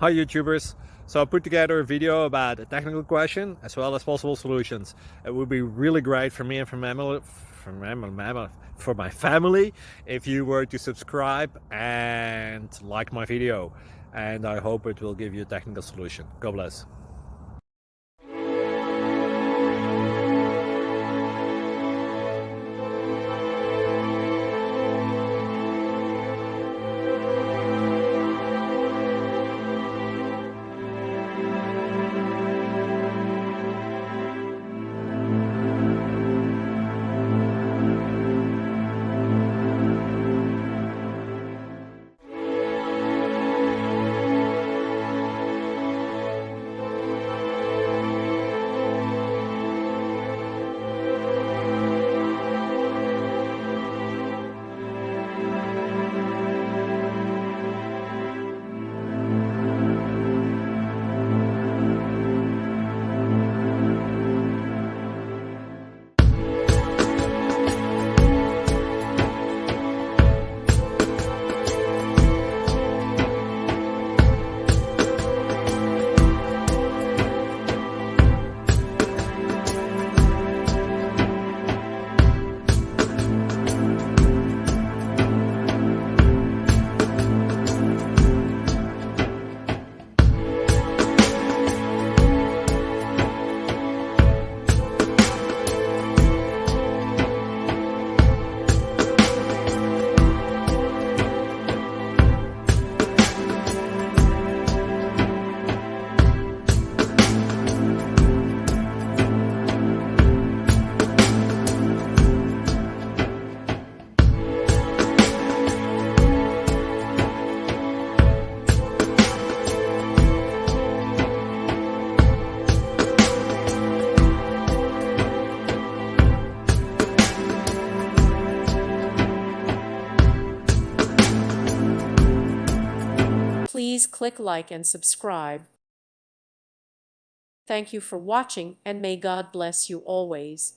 Hi YouTubers! So I put together a video about a technical question as well as possible solutions. It would be really great for me and for my family if you were to subscribe and like my video, and I hope it will give you a technical solution. God bless. Please click like and subscribe. Thank you for watching, and may God bless you always.